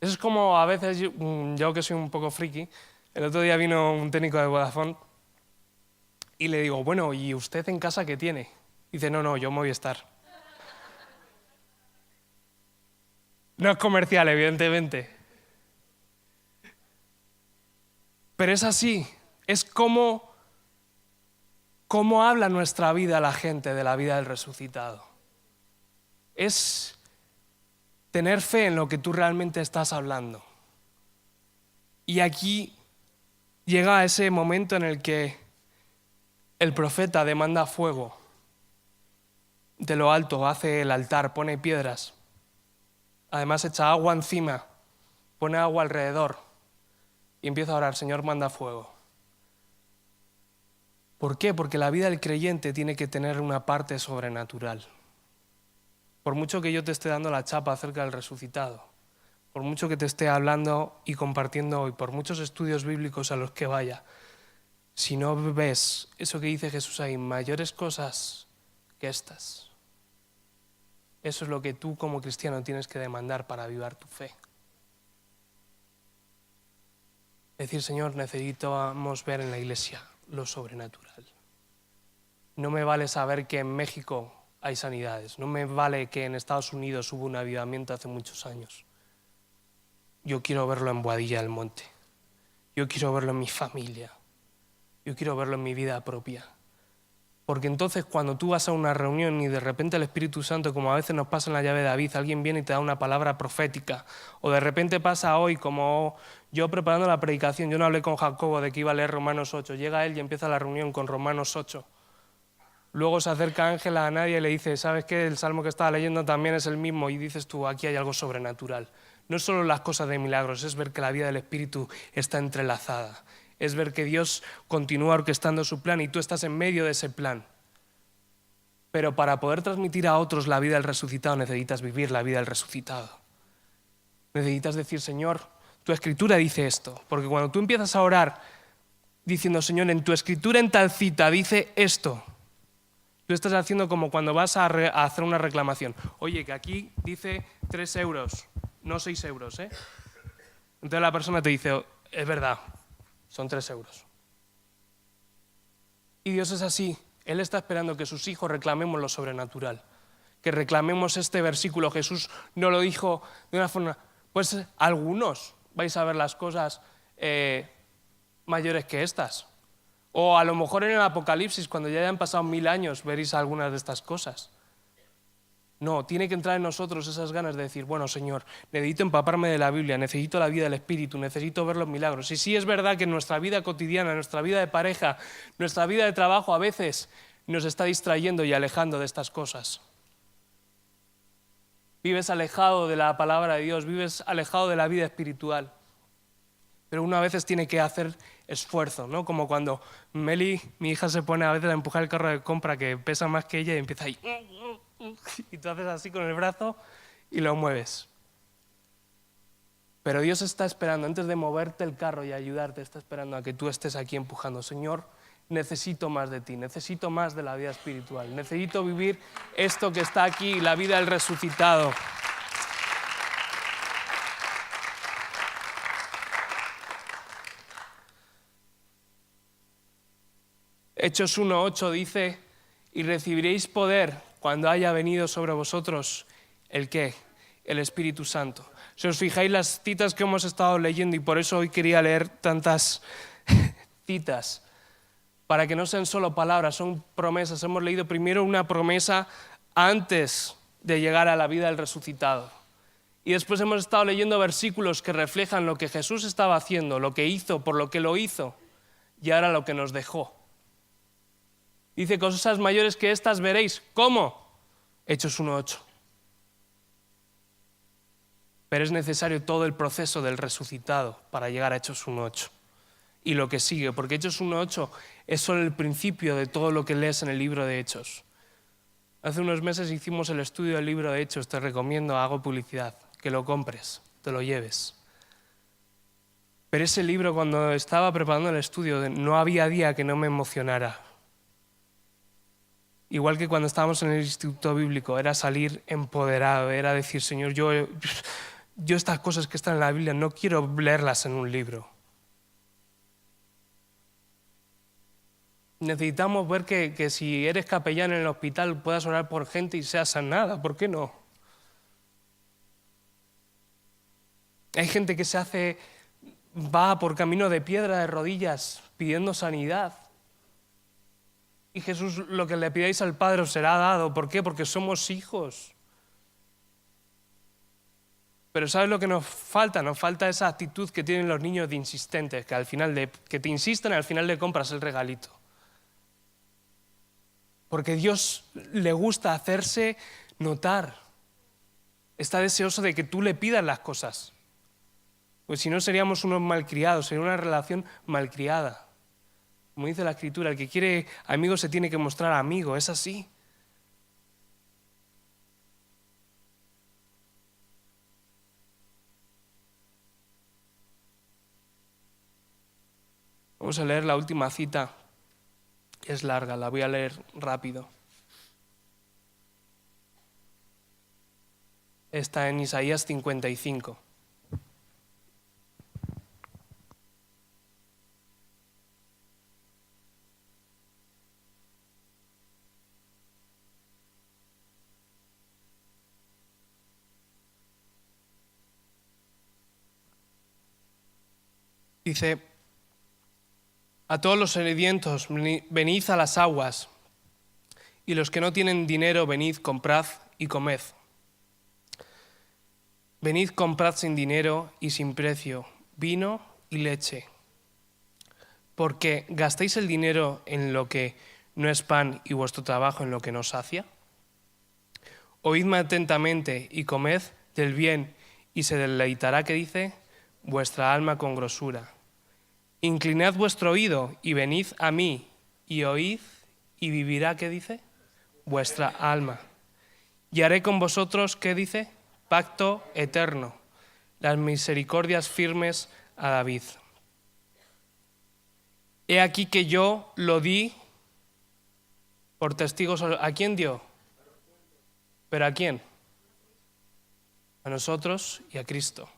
Eso es como a veces, yo que soy un poco friki, el otro día vino un técnico de Vodafone y le digo, bueno, ¿y usted en casa qué tiene? Dice, no, yo Movistar. No es comercial, evidentemente. Pero es así, es como habla nuestra vida la gente de la vida del resucitado. Es tener fe en lo que tú realmente estás hablando. Y aquí llega ese momento en el que el profeta demanda fuego. De lo alto hace el altar, pone piedras. Además echa agua encima, pone agua alrededor y empieza a orar, Señor, manda fuego. ¿Por qué? Porque la vida del creyente tiene que tener una parte sobrenatural. Por mucho que yo te esté dando la chapa acerca del resucitado, por mucho que te esté hablando y compartiendo hoy, por muchos estudios bíblicos a los que vaya, si no ves eso que dice Jesús ahí, mayores cosas que estas, eso es lo que tú como cristiano tienes que demandar para avivar tu fe. Decir, Señor, necesitamos ver en la iglesia lo sobrenatural. No me vale saber que en México hay sanidades, no me vale que en Estados Unidos hubo un avivamiento hace muchos años. Yo quiero verlo en Boadilla del Monte, yo quiero verlo en mi familia, yo quiero verlo en mi vida propia. Porque entonces cuando tú vas a una reunión y de repente el Espíritu Santo, como a veces nos pasa en la llave de David, alguien viene y te da una palabra profética, o de repente pasa hoy como yo preparando la predicación, yo no hablé con Jacobo de que iba a leer Romanos 8, llega él y empieza la reunión con Romanos 8. Luego se acerca Ángela a Nadia y le dice, ¿sabes qué? El salmo que estaba leyendo también es el mismo, y dices tú, aquí hay algo sobrenatural. No es solo las cosas de milagros, es ver que la vida del Espíritu está entrelazada. Es ver que Dios continúa orquestando su plan y tú estás en medio de ese plan. Pero para poder transmitir a otros la vida del resucitado necesitas vivir la vida del resucitado. Necesitas decir, Señor, tu escritura dice esto. Porque cuando tú empiezas a orar diciendo, Señor, en tu escritura en tal cita dice esto, tú estás haciendo como cuando vas a hacer una reclamación. Oye, que aquí dice 3 euros, no 6 euros, ¿eh? Entonces la persona te dice, es verdad, son 3 euros. Y Dios es así. Él está esperando que sus hijos reclamemos lo sobrenatural. Que reclamemos este versículo. Jesús no lo dijo de una forma... Pues algunos vais a ver las cosas mayores que estas. O a lo mejor en el Apocalipsis, cuando ya hayan pasado 1000 años, veréis algunas de estas cosas. No, tiene que entrar en nosotros esas ganas de decir, bueno, Señor, necesito empaparme de la Biblia, necesito la vida del Espíritu, necesito ver los milagros. Y sí es verdad que en nuestra vida cotidiana, nuestra vida de pareja, nuestra vida de trabajo a veces nos está distrayendo y alejando de estas cosas. Vives alejado de la palabra de Dios, vives alejado de la vida espiritual. Pero uno a veces tiene que hacer esfuerzo, ¿no? Como cuando Meli, mi hija, se pone a veces a empujar el carro de compra que pesa más que ella y empieza ahí... Y tú haces así con el brazo y lo mueves. Pero Dios está esperando, antes de moverte el carro y ayudarte, está esperando a que tú estés aquí empujando. Señor, necesito más de ti, necesito más de la vida espiritual, necesito vivir esto que está aquí, la vida del resucitado. Hechos 1:8 dice, y recibiréis poder cuando haya venido sobre vosotros ¿el qué? El Espíritu Santo. Si os fijáis las citas que hemos estado leyendo, y por eso hoy quería leer tantas citas, para que no sean solo palabras, son promesas. Hemos leído primero una promesa antes de llegar a la vida del resucitado. Y después hemos estado leyendo versículos que reflejan lo que Jesús estaba haciendo, lo que hizo, por lo que lo hizo, y ahora lo que nos dejó. Dice, cosas mayores que estas veréis. ¿Cómo? Hechos 1:8. Pero es necesario todo el proceso del resucitado para llegar a Hechos 1:8. Y lo que sigue, porque Hechos 1:8 es solo el principio de todo lo que lees en el libro de Hechos. Hace unos meses hicimos el estudio del libro de Hechos, te recomiendo, hago publicidad, que lo compres, te lo lleves. Pero ese libro, cuando estaba preparando el estudio, no había día que no me emocionara. Igual que cuando estábamos en el instituto bíblico, era salir empoderado, era decir, Señor, yo estas cosas que están en la Biblia no quiero leerlas en un libro. Necesitamos ver que si eres capellán en el hospital puedas orar por gente y seas sanada, ¿por qué no? Hay gente que va por camino de piedra de rodillas pidiendo sanidad. Y Jesús, lo que le pidáis al Padre os será dado. ¿Por qué? Porque somos hijos. Pero ¿sabes lo que nos falta? Nos falta esa actitud que tienen los niños de insistentes, que te insisten y al final le compras el regalito. Porque Dios le gusta hacerse notar. Está deseoso de que tú le pidas las cosas. Pues si no seríamos unos malcriados, sería una relación malcriada. Como dice la Escritura, el que quiere amigo se tiene que mostrar amigo, es así. Vamos a leer la última cita, es larga, la voy a leer rápido. Está en Isaías 55. Dice, a todos los sedientos, venid a las aguas, y los que no tienen dinero, venid, comprad y comed. Venid, comprad sin dinero y sin precio, vino y leche. Porque gastáis el dinero en lo que no es pan y vuestro trabajo en lo que no sacia. Oídme atentamente y comed del bien, y se deleitará, ¿qué dice? Vuestra alma con grosura. Inclinad vuestro oído y venid a mí, y oíd, y vivirá, ¿qué dice? Vuestra alma. Y haré con vosotros, ¿qué dice? Pacto eterno, las misericordias firmes a David. He aquí que yo lo di por testigos. ¿A quién dio? ¿Pero a quién? A nosotros y a Cristo.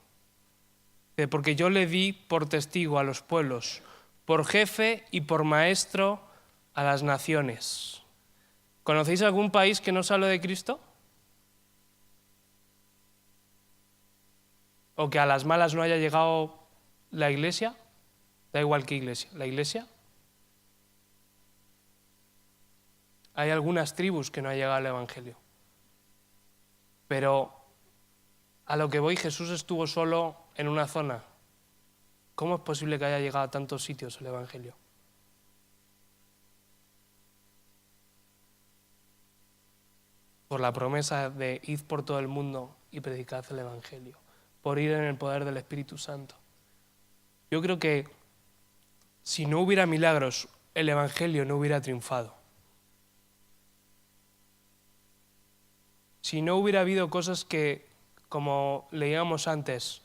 Porque yo le di por testigo a los pueblos, por jefe y por maestro a las naciones. ¿Conocéis algún país que no se hable de Cristo? ¿O que a las malas no haya llegado la iglesia? Da igual qué iglesia. ¿La iglesia? Hay algunas tribus que no ha llegado el evangelio. Pero a lo que voy, Jesús estuvo solo en una zona. ¿Cómo es posible que haya llegado a tantos sitios el evangelio? Por la promesa de id por todo el mundo y predicad el evangelio. Por ir en el poder del Espíritu Santo. Yo creo que si no hubiera milagros, el evangelio no hubiera triunfado. Si no hubiera habido cosas que como leíamos antes,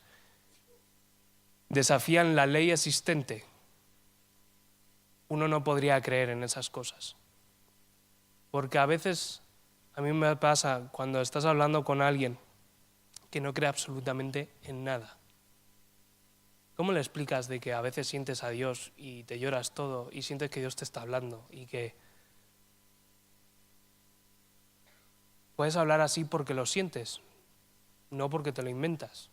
desafían la ley existente, uno no podría creer en esas cosas. Porque a veces, a mí me pasa cuando estás hablando con alguien que no cree absolutamente en nada. ¿Cómo le explicas de que a veces sientes a Dios y te lloras todo y sientes que Dios te está hablando y que puedes hablar así porque lo sientes, no porque te lo inventas?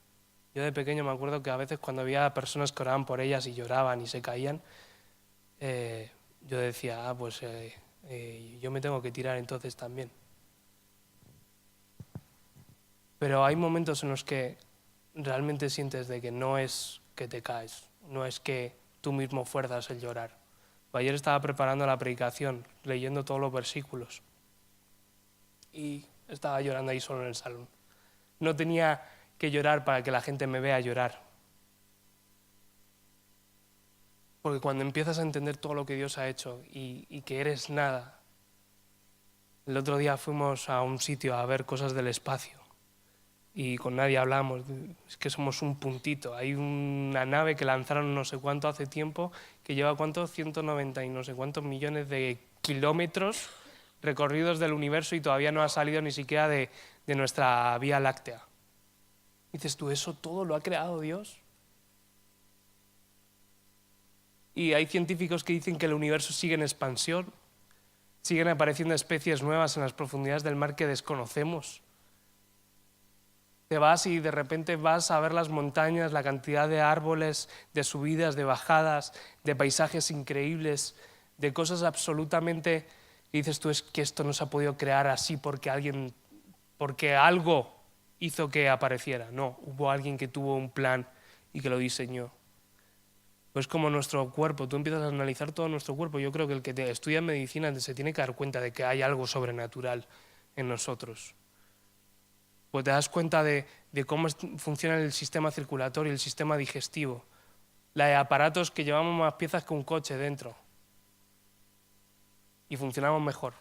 Yo de pequeño me acuerdo que a veces cuando había personas que oraban por ellas y lloraban y se caían, yo decía, yo me tengo que tirar entonces también. Pero hay momentos en los que realmente sientes de que no es que te caes, no es que tú mismo fuerzas el llorar. Ayer estaba preparando la predicación, leyendo todos los versículos y estaba llorando ahí solo en el salón. No tenía que llorar para que la gente me vea llorar. Porque cuando empiezas a entender todo lo que Dios ha hecho y que eres nada. El otro día fuimos a un sitio a ver cosas del espacio y con nadie hablamos, es que somos un puntito. Hay una nave que lanzaron no sé cuánto hace tiempo, que lleva 190 y no sé cuántos millones de kilómetros recorridos del universo y todavía no ha salido ni siquiera de nuestra Vía Láctea. Dices tú, ¿eso todo lo ha creado Dios? Y hay científicos que dicen que el universo sigue en expansión, siguen apareciendo especies nuevas en las profundidades del mar que desconocemos. Te vas y de repente vas a ver las montañas, la cantidad de árboles, de subidas, de bajadas, de paisajes increíbles, de cosas absolutamente... Y dices tú, es que esto no se ha podido crear así porque algo hizo que apareciera. No, hubo alguien que tuvo un plan y que lo diseñó. Pues como nuestro cuerpo, tú empiezas a analizar todo nuestro cuerpo. Yo creo que el que estudia medicina se tiene que dar cuenta de que hay algo sobrenatural en nosotros. Pues te das cuenta de cómo funciona el sistema circulatorio, el sistema digestivo. La de aparatos que llevamos más piezas que un coche dentro. Y funcionamos mejor.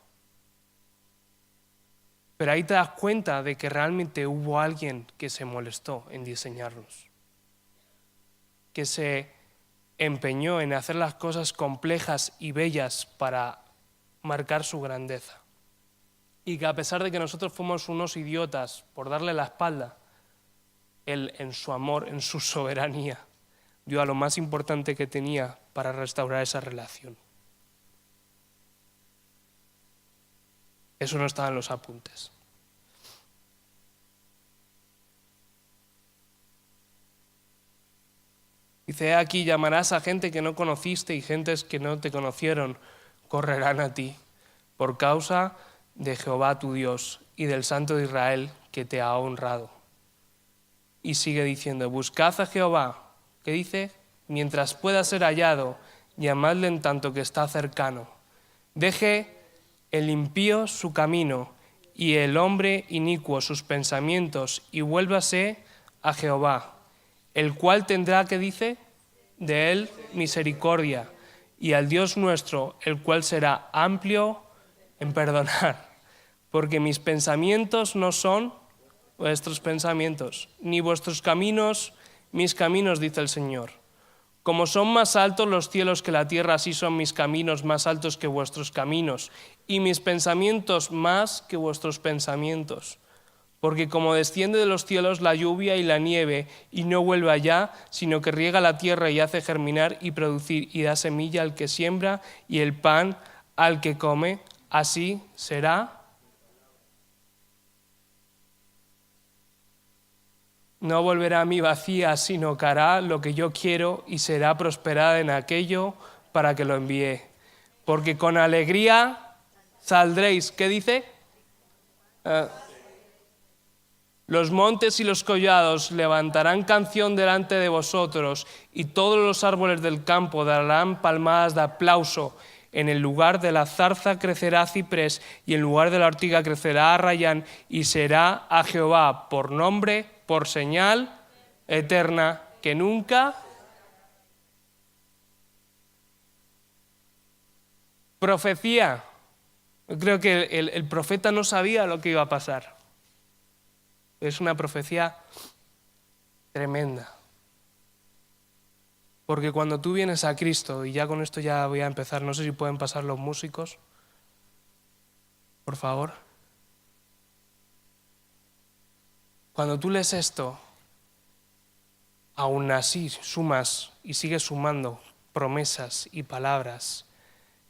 Pero ahí te das cuenta de que realmente hubo alguien que se molestó en diseñarlos. Que se empeñó en hacer las cosas complejas y bellas para marcar su grandeza. Y que a pesar de que nosotros fuimos unos idiotas por darle la espalda, Él en su amor, en su soberanía, dio a lo más importante que tenía para restaurar esa relación. Eso no estaba en los apuntes. Dice, aquí llamarás a gente que no conociste y gentes que no te conocieron correrán a ti por causa de Jehová tu Dios y del Santo de Israel que te ha honrado. Y sigue diciendo, buscad a Jehová, ¿qué dice? Mientras pueda ser hallado, llamadle en tanto que está cercano. Deje el impío su camino y el hombre inicuo sus pensamientos y vuélvase a Jehová, el cual tendrá, ¿qué dice? De él misericordia, y al Dios nuestro, el cual será amplio en perdonar. Porque mis pensamientos no son vuestros pensamientos, ni vuestros caminos mis caminos, dice el Señor. Como son más altos los cielos que la tierra, así son mis caminos más altos que vuestros caminos, y mis pensamientos más que vuestros pensamientos. Porque como desciende de los cielos la lluvia y la nieve, y no vuelve allá, sino que riega la tierra y hace germinar y producir, y da semilla al que siembra y el pan al que come, así será. No volverá a mí vacía, sino que hará lo que yo quiero y será prosperada en aquello para que lo envíe. Porque con alegría saldréis. ¿Qué dice? Los montes y los collados levantarán canción delante de vosotros y todos los árboles del campo darán palmadas de aplauso. En el lugar de la zarza crecerá ciprés y en lugar de la ortiga crecerá arrayán y será a Jehová por nombre, por señal eterna que nunca. Profecía. Yo creo que el profeta no sabía lo que iba a pasar. Es una profecía tremenda. Porque cuando tú vienes a Cristo, y ya con esto ya voy a empezar, no sé si pueden pasar los músicos, por favor. Cuando tú lees esto, aún así sumas y sigues sumando promesas y palabras,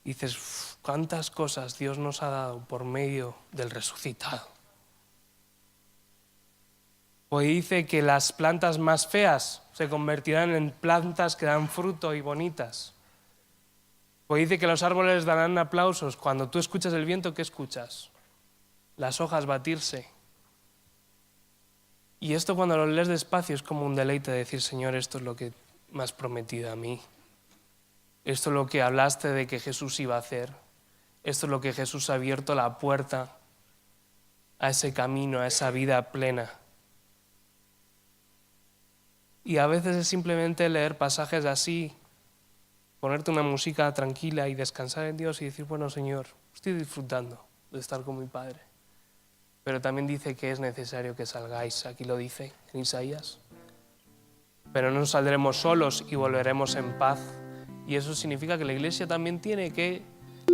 y dices, cuántas cosas Dios nos ha dado por medio del resucitado. Pues dice que las plantas más feas se convertirán en plantas que dan fruto y bonitas. Pues dice que los árboles darán aplausos. Cuando tú escuchas el viento, ¿qué escuchas? Las hojas batirse. Y esto cuando lo lees despacio es como un deleite de decir, Señor, esto es lo que me has prometido a mí. Esto es lo que hablaste de que Jesús iba a hacer. Esto es lo que Jesús ha abierto la puerta a ese camino, a esa vida plena. Y a veces es simplemente leer pasajes así, ponerte una música tranquila y descansar en Dios y decir, bueno, Señor, estoy disfrutando de estar con mi Padre. Pero también dice que es necesario que salgáis, aquí lo dice en Isaías. Pero no saldremos solos y volveremos en paz. Y eso significa que la iglesia también tiene que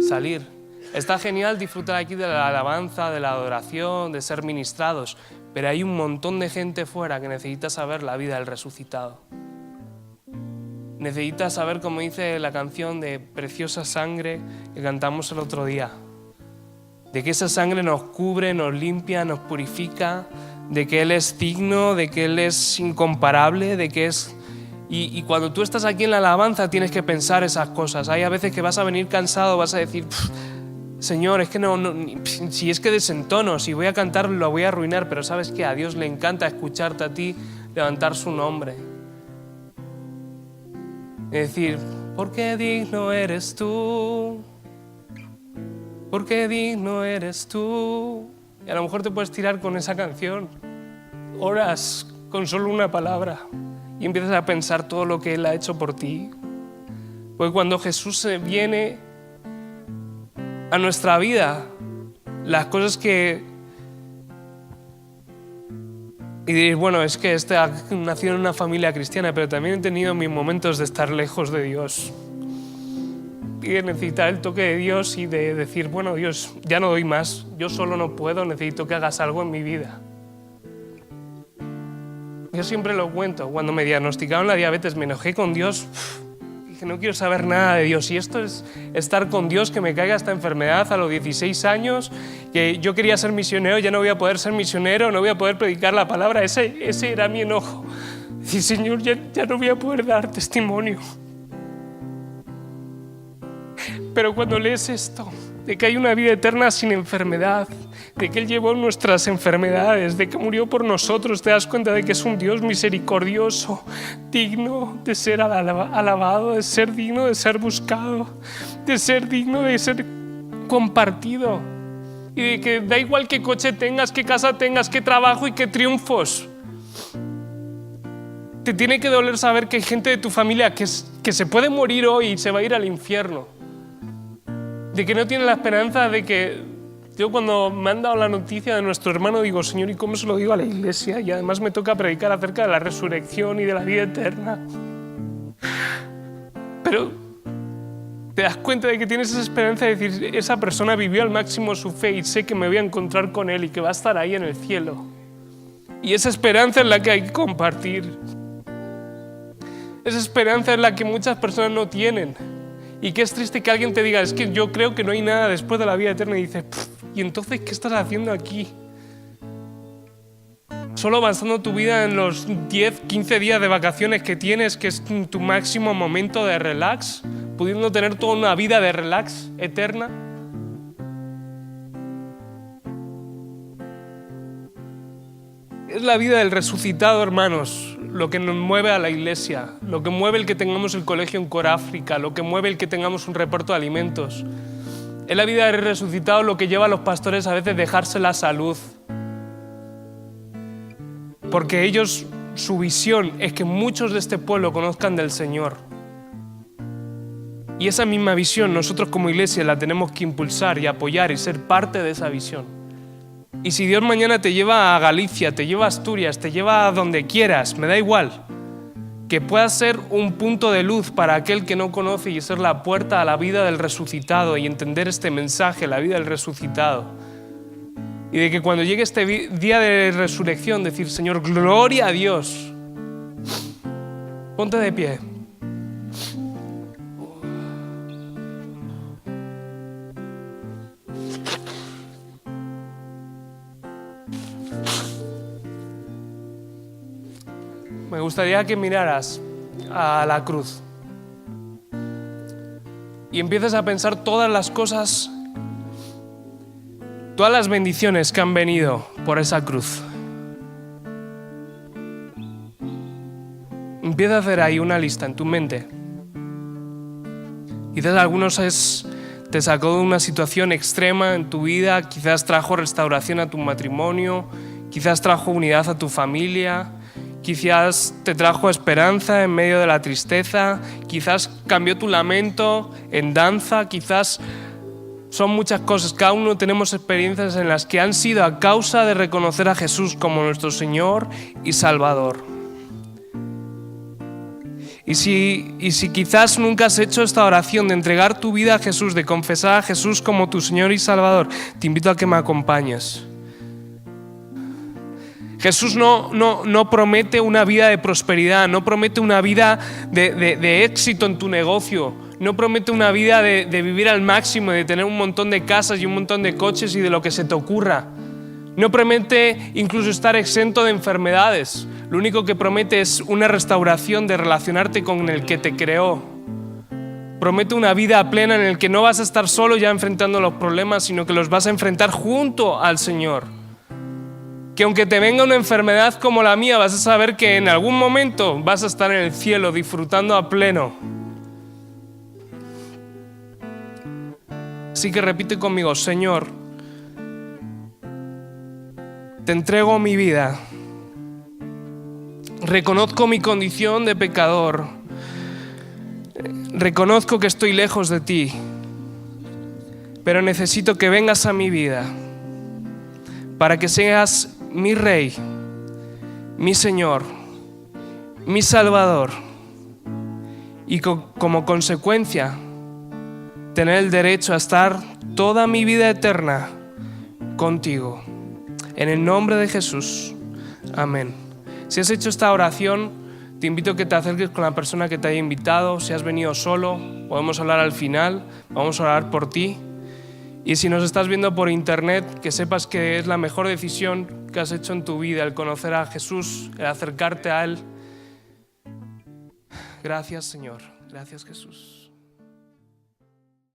salir. Está genial disfrutar aquí de la alabanza, de la adoración, de ser ministrados, pero hay un montón de gente fuera que necesita saber la vida del resucitado. Necesita saber, como dice la canción de Preciosa Sangre que cantamos el otro día, de que esa sangre nos cubre, nos limpia, nos purifica, de que Él es digno, de que Él es incomparable, de que es... Y cuando tú estás aquí en la alabanza tienes que pensar esas cosas. Hay a veces que vas a venir cansado, vas a decir, Señor, es que no, si es que desentono, si voy a cantar lo voy a arruinar, pero ¿sabes qué? A Dios le encanta escucharte a ti levantar su nombre. Es decir, porque digno eres tú, porque digno eres tú. Y a lo mejor te puedes tirar con esa canción horas con solo una palabra y empiezas a pensar todo lo que Él ha hecho por ti. Porque cuando Jesús viene a nuestra vida, las cosas que... Y diréis, bueno, es que nací en una familia cristiana, pero también he tenido mis momentos de estar lejos de Dios. Y de necesitar el toque de Dios y de decir, bueno, Dios, ya no doy más, yo solo no puedo, necesito que hagas algo en mi vida. Yo siempre lo cuento, cuando me diagnosticaron la diabetes me enojé con Dios, dije, no quiero saber nada de Dios. Y esto es estar con Dios, que me caiga esta enfermedad a los 16 años, que yo quería ser misionero, ya no voy a poder ser misionero, no voy a poder predicar la palabra. Ese era mi enojo. Decir, Señor, ya no voy a poder dar testimonio. Pero cuando lees esto, de que hay una vida eterna sin enfermedad, de que Él llevó nuestras enfermedades, de que murió por nosotros, te das cuenta de que es un Dios misericordioso, digno de ser alabado, de ser digno de ser buscado, de ser digno de ser compartido. Y de que da igual qué coche tengas, qué casa tengas, qué trabajo y qué triunfos. Te tiene que doler saber que hay gente de tu familia que se puede morir hoy y se va a ir al infierno. De que no tiene la esperanza de que... Yo cuando me han dado la noticia de nuestro hermano digo, Señor, ¿y cómo se lo digo a la iglesia? Y además me toca predicar acerca de la resurrección y de la vida eterna. Pero te das cuenta de que tienes esa esperanza de decir, esa persona vivió al máximo su fe y sé que me voy a encontrar con Él y que va a estar ahí en el cielo. Y esa esperanza es la que hay que compartir. Esa esperanza es la que muchas personas no tienen. Y que es triste que alguien te diga, es que yo creo que no hay nada después de la vida eterna. Y dices, ¿y entonces qué estás haciendo aquí? Solo avanzando tu vida en los 10, 15 días de vacaciones que tienes, que es tu máximo momento de relax, pudiendo tener toda una vida de relax eterna. Es la vida del resucitado, hermanos, lo que nos mueve a la iglesia, lo que mueve el que tengamos el colegio en Coráfrica, lo que mueve el que tengamos un reparto de alimentos. Es la vida del resucitado lo que lleva a los pastores a veces dejarse la salud. Porque ellos, su visión es que muchos de este pueblo conozcan del Señor. Y esa misma visión nosotros como iglesia la tenemos que impulsar y apoyar y ser parte de esa visión. Y si Dios mañana te lleva a Galicia, te lleva a Asturias, te lleva a donde quieras, me da igual. Que puedas ser un punto de luz para aquel que no conoce y ser la puerta a la vida del resucitado y entender este mensaje, la vida del resucitado. Y de que cuando llegue este día de resurrección, decir, Señor, gloria a Dios. Ponte de pie. Me gustaría que miraras a la cruz y empieces a pensar todas las cosas, todas las bendiciones que han venido por esa cruz. Empieza a hacer ahí una lista en tu mente. Quizás algunos te sacó de una situación extrema en tu vida, quizás trajo restauración a tu matrimonio, quizás trajo unidad a tu familia, quizás te trajo esperanza en medio de la tristeza, quizás cambió tu lamento en danza, quizás son muchas cosas. Cada uno tenemos experiencias en las que han sido a causa de reconocer a Jesús como nuestro Señor y Salvador. Y si quizás nunca has hecho esta oración de entregar tu vida a Jesús, de confesar a Jesús como tu Señor y Salvador, te invito a que me acompañes. Jesús no promete una vida de prosperidad, no promete una vida de éxito en tu negocio, no promete una vida de vivir al máximo, de tener un montón de casas y un montón de coches y de lo que se te ocurra. No promete incluso estar exento de enfermedades. Lo único que promete es una restauración de relacionarte con el que te creó. Promete una vida plena en la que no vas a estar solo ya enfrentando los problemas, sino que los vas a enfrentar junto al Señor. Que aunque te venga una enfermedad como la mía, vas a saber que en algún momento vas a estar en el cielo disfrutando a pleno. Así que repite conmigo, Señor, te entrego mi vida. Reconozco mi condición de pecador. Reconozco que estoy lejos de ti, pero necesito que vengas a mi vida para que seas mi Rey, mi Señor, mi Salvador y como consecuencia tener el derecho a estar toda mi vida eterna contigo. En el nombre de Jesús. Amén. Si has hecho esta oración, te invito a que te acerques con la persona que te haya invitado. Si has venido solo, podemos hablar al final, vamos a orar por ti. Y si nos estás viendo por internet, que sepas que es la mejor decisión que has hecho en tu vida, el conocer a Jesús, el acercarte a Él. Gracias, Señor. Gracias, Jesús.